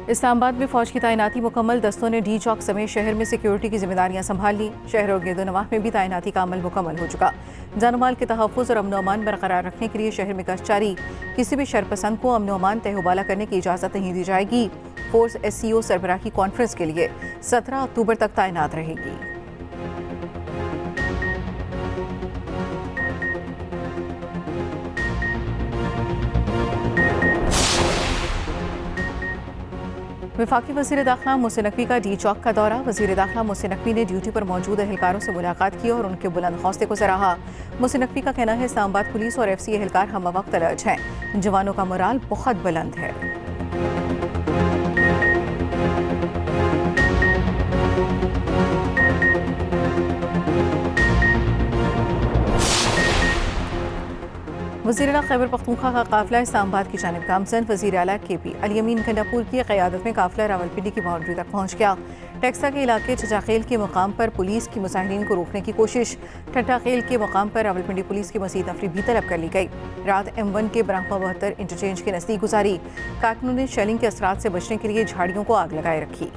इस्लामाबाद में फौज की तैनाती मुकम्मल, दस्तों ने डी चौक समेत शहर में सिक्योरिटी की जिम्मेदारियां संभाल ली। शहर और गिरदोनवाह में भी तैनाती का अमल मुकम्मल हो चुका। जानमाल के तहफ़्फ़ुज़ और अमन अमान बरकरार रखने के लिए शहर में गश्त जारी। किसी भी शरपसंद को अमन अमान तहवाला करने की इजाज़त नहीं दी जाएगी। फोर्स SCO सरबराह की कॉन्फ्रेंस के लिए 17 अक्टूबर तक तैनात रहेगी। वफाकी वज़ीर दाखिला मोहसिन नकवी का डी चौक का दौरा। वज़ीर दाखिला मोहसिन नकवी ने ड्यूटी पर मौजूद एहलकारों से मुलाकात की और उनके बुलंद हौसले को सराहा। मोहसिन नकवी का कहना है इस्लामाबाद पुलिस और FC एहलकार हम वक्त अलर्ट हैं। जवानों का मोराल बहुत बुलंद है। वज़ीर आला खैबर पख्तूनख्वा का काफिला इस्लामाबाद की जानिब गामजन। वज़ीर आला KP अली अमीन गंडापुर की क़यादत में काफिला रावलपिंडी की बाउंड्री तक पहुँच गया। टेक्सा के इलाके चचाखेल के मुकाम पर पुलिस की मुजाहिरीन को रोकने की कोशिश। ठट्टाखेल के मुकाम पर रावलपिंडी पुलिस की मज़ीद नफरी भी तलब कर ली गई। रात M1 के ब्राह्मा 72 इंटरचेंज के नज़दीक गुजारी। कारकुनों ने शेलिंग के असरात से बचने के लिए झाड़ियों को आग लगाए रखी।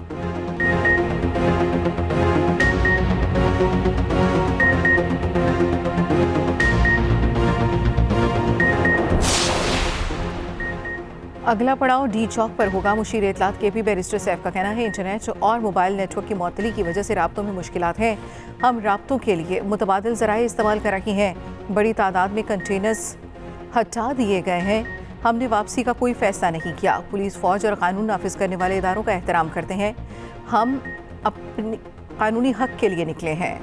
अगला पड़ाव डी चौक पर होगा। मुशीर इत्तलात KP बैरिस्टर सैफ का कहना है इंटरनेट और मोबाइल नेटवर्क की मअतली की वजह से राब्तों में मुश्किलात हैं। हम राब्तों के लिए मुतबादिल ज़राए इस्तेमाल कर रही हैं। बड़ी तादाद में कंटेनर्स हटा दिए गए हैं। हमने वापसी का कोई फैसला नहीं किया। पुलिस, फौज और कानून नाफिज करने वाले इदारों का एहतराम करते हैं। हम अपने कानूनी हक के लिए निकले हैं।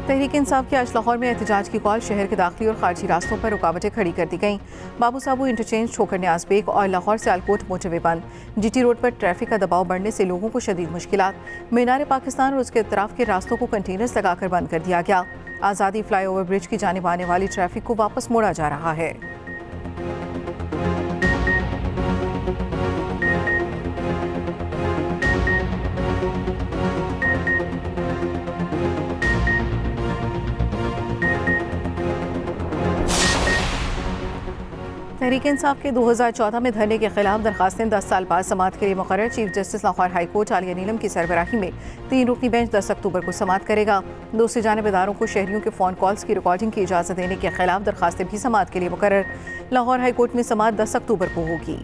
तहरीक इंसाफ की आज लाहौर में एहतजाज की कॉल। शहर के दाखिली और खारजी रास्तों पर रुकावटें खड़ी कर दी गईं। बाबू साबू इंटरचेंज, ठोकर न्याज बेग और लाहौर से आलकोट मोटरवे बंद। GT रोड पर ट्रैफिक का दबाव बढ़ने से लोगों को शदीद मुश्किलात। मीनार पाकिस्तान और उसके अतराफ के रास्तों को कंटेनर्स लगाकर बंद कर दिया गया। आज़ादी फ्लाईओवर ब्रिज की जानिब आने वाली ट्रैफिक को वापस मोड़ा जा रहा है। तहरीक इंसाफ के 2014 में धरने के खिलाफ दरखास्तें 10 साल बाद समाअत के लिए मुकर्रर। Chief justice Lahore high court Aaliya Neelam की सरबराही में 3 रुकनी बेंच 10 अक्टूबर को समाअत करेगा। दूसरी जानिब इदारों को शहरियों के फ़ोन कॉल्स की रिकॉर्डिंग की इजाज़त देने के खिलाफ दरखास्तें भी समाअत के लिए मुकर्रर। लाहौर हाई कोर्ट में समाअत 10 अक्टूबर को होगी।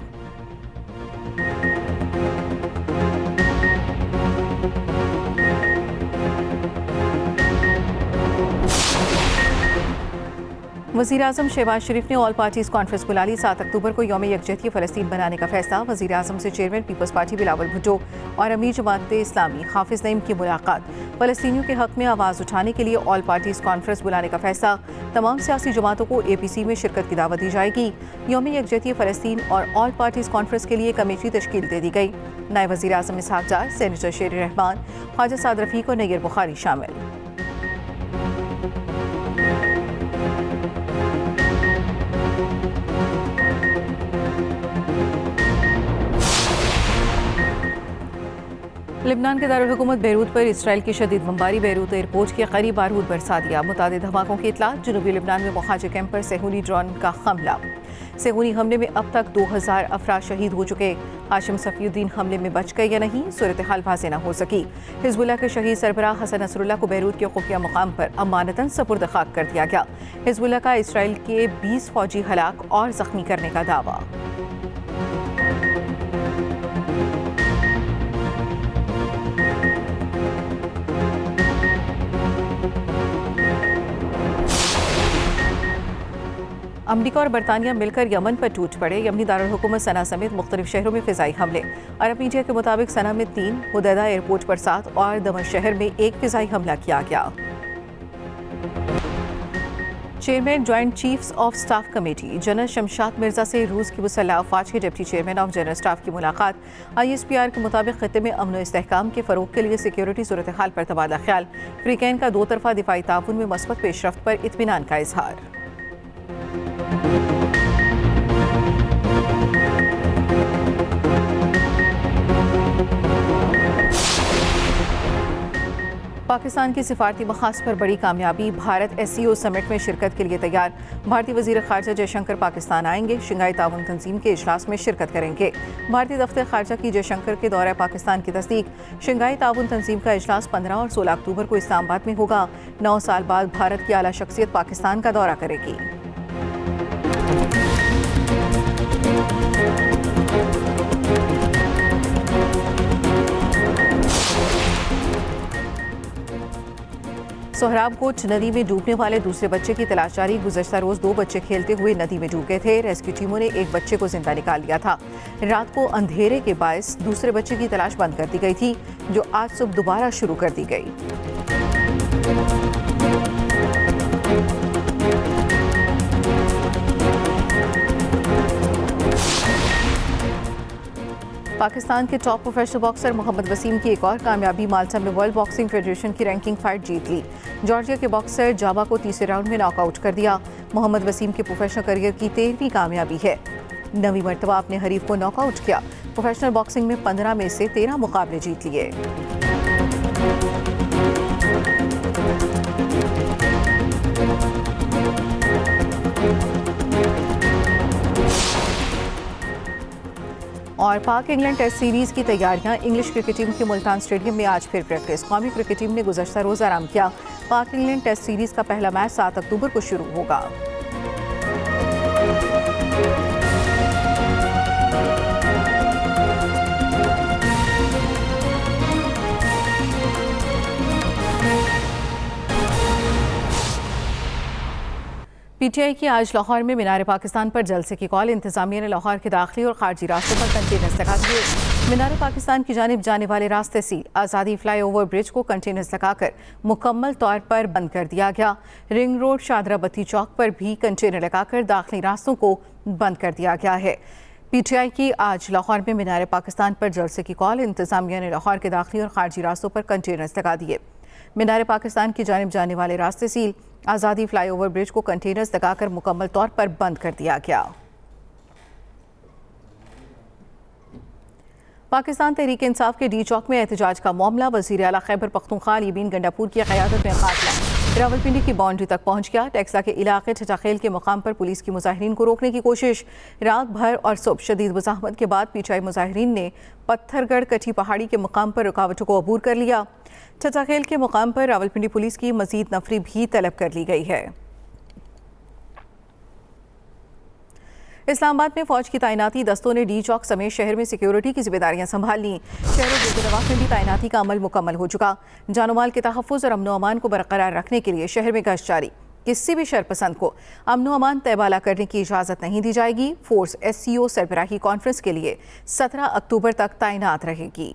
वज़ीर आज़म शहबाज शरीफ ने ऑल पार्टीज़ कॉन्फ्रेंस बुला ली। 7 अक्टूबर को यौम यकजहती फ़लस्तीन बनाने का फैसला। वज़ीर आज़म से chairman Peoples Party Bilawal Bhutto और अमीर जमात इस्लामी हाफिज़ नईम की मुलाकात। फ़लस्तीनियों के हक़ में आवाज़ उठाने के लिए ऑल पार्टीज़ कॉन्फ्रेंस बुलाने का फैसला। तमाम सियासी जमातों को APC में शिरकत की दावत दी जाएगी। यौम यकजहती फ़लस्तीन और ऑल पार्टीज़ कॉन्फ्रेंस के लिए कमेटी तश्कील दे दी गई। नायब वज़ीर आज़म इसहाक़ डार, सेनेटर शेर रहमान, ख्वाजा साद रफ़ीक और नैयर बुखारी शामिल। लेबनान के दारुल हुकूमत बैरूत पर इसराइल की शदीद बमबारी। बैरूत एयरपोर्ट के करीब बारूद बरसा दिया। मुतादिद धमाकों की इतला। जनूबी लेबनान में मुहाजिर कैंप पर सेहूनी ड्रोन का हमला। सेहूनी हमले में अब तक 2000 अफराद शहीद हो चुके। हाशिम सफीउद्दीन हमले में बच गए या नहीं, सूरत हाल वाज़ेह न हो सकी। हिजबुल्लाह के शहीद सरबराह हसन नसरुल्लाह को बैरूत के खुफिया मुकाम पर अमानतन सपुर्द खाक कर दिया गया। हिजबुल्लाह का इसराइल के 20 फौजी हलाक और जख्मी करने का दावा। अमरीका और बरतानिया मिलकर यमन पर टूट पड़े। यमनी दारुल हुकूमत सना समेत मुख्तलिफ शहरों में फ़िज़ाई हमले। अरब मीडिया के मुताबिक सना में 3, हुदैदा एयरपोर्ट पर 7 और दमश्क शहर में 1 फ़िज़ाई हमला किया गया। Chairman joint chiefs of staff committee general Shamshad Mirza से रूस की मुसल्लह अफवाज के deputy chairman of general staff की मुलाकात। ISPR के मुताबिक खत्ते में अमन व इस्तेहकाम के फ़रोग के लिए सिक्योरिटी सूरत हाल पर तबादला ख्याल। फ्रीकैन का 2 तरफ़ा दिफाई ताउन में मस्बत पेशरफ्त पर इत्मीनान का इजहार। पाकिस्तान की सिफारती मखास पर बड़ी कामयाबी, भारत SCO समिट में शिरकत के लिए तैयार। भारतीय वजीर खारजा जयशंकर पाकिस्तान आएंगे, शंघाई ताउन तंजीम के इजलास में शिरकत करेंगे। भारतीय दफ्तर खारजा की जयशंकर के दौरे पाकिस्तान की तस्दीक। शंघाई ताउन तंजीम का इजलास 15 और 16 अक्टूबर को इस्लामाबाद में होगा। 9 साल बाद भारत की आला शख्सियत पाकिस्तान का दौरा करेगी। सोहराबकोट नदी में डूबने वाले दूसरे बच्चे की तलाश जारी। गुज़श्ता रोज 2 बच्चे खेलते हुए नदी में डूब गए थे। रेस्क्यू टीमों ने एक बच्चे को जिंदा निकाल लिया था। रात को अंधेरे के बायस दूसरे बच्चे की तलाश बंद कर दी गई थी, जो आज सुबह दोबारा शुरू कर दी गई। पाकिस्तान के top professional boxer Mohammad Waseem की एक और कामयाबी, माल्टा में वर्ल्ड बॉक्सिंग फेडरेशन की रैंकिंग फाइट जीत ली। जॉर्जिया के बॉक्सर जाबा को तीसरे राउंड में नॉकआउट कर दिया। मोहम्मद वसीम के प्रोफेशनल करियर की 13वीं कामयाबी है। 9वीं मरतबा अपने हरीफ को नॉकआउट किया। प्रोफेशनल बॉक्सिंग में 15 में से 13 मुकाबले जीत लिए। और पाक इंग्लैंड टेस्ट सीरीज की तैयारियां। इंग्लिश क्रिकेट टीम के मुल्तान स्टेडियम में आज फिर प्रैक्टिस। कौमी क्रिकेट टीम ने गुज़श्ता रोज आराम किया। पाक इंग्लैंड टेस्ट सीरीज का पहला मैच 7 अक्टूबर को शुरू होगा। PTI की आज लाहौर में मीनार पाकिस्तान पर जलसे की कॉल। इंतजामिया ने लाहौर के दाखिली और खारजी रास्तों पर कंटेनर्स लगा दिए। मीनार पाकिस्तान की जानिब जाने वाले रास्ते सील। आज़ादी फ्लाईओवर ब्रिज को कंटेनर्स लगाकर मुकम्मल तौर पर बंद कर दिया गया। रिंग रोड शादरा बत्ती चौक पर भी कंटेनर लगाकर दाखिली रास्तों को बंद कर दिया गया है। PTI की आज लाहौर में मीनार पाकिस्तान पर जलसे की कॉल। इंतजामिया ने लाहौर के दाखिली और खारजी रास्तों पर कंटेनर्स लगा दिए। मीनार पाकिस्तान की जानिब जाने वाले रास्ते सील। आज़ादी फ्लाईओवर ब्रिज को कंटेनर्स लगाकर मुकम्मल तौर पर बंद कर दिया गया। पाकिस्तान तहरीक इंसाफ के डी चौक में एहतजाज का मामला। वज़ीर आला खैबर पख्तूनख्वा यमीन गंडापुर की क़यादत में काफिला रावलपिंडी की बाउंड्री तक पहुंच गया। टेक्सला के इलाके ठठाखेल के मुकाम पर पुलिस की मुजाहिरीन को रोकने की कोशिश। रात भर और सुबह शदीद मुज़ाहमत के बाद PTI मुजाहिरीन ने पत्थरगढ़ कठी पहाड़ी के मुकाम पर रुकावटों को अबूर कर लिया। ठठाखेल के मुकाम पर रावलपिंडी पुलिस की मजीद नफरी भी तलब कर ली गई है। इस्लामाबाद में फौज की तैनाती। दस्तों ने डी चौक समेत शहर में सिक्योरिटी की जिम्मेदारियां संभाल ली। शहर और गुजरात में भी तैनाती का अमल मुकम्मल हो चुका। जानोमाल के तहफ़्फ़ुज़ और अमनो अमान को बरकरार रखने के लिए शहर में गश्त जारी। किसी भी शरपसंद को अमनो अमान तबादला करने की इजाज़त नहीं दी जाएगी। फोर्स SCO सरबराही कॉन्फ्रेंस के लिए 17 अक्टूबर तक तैनात रहेगी।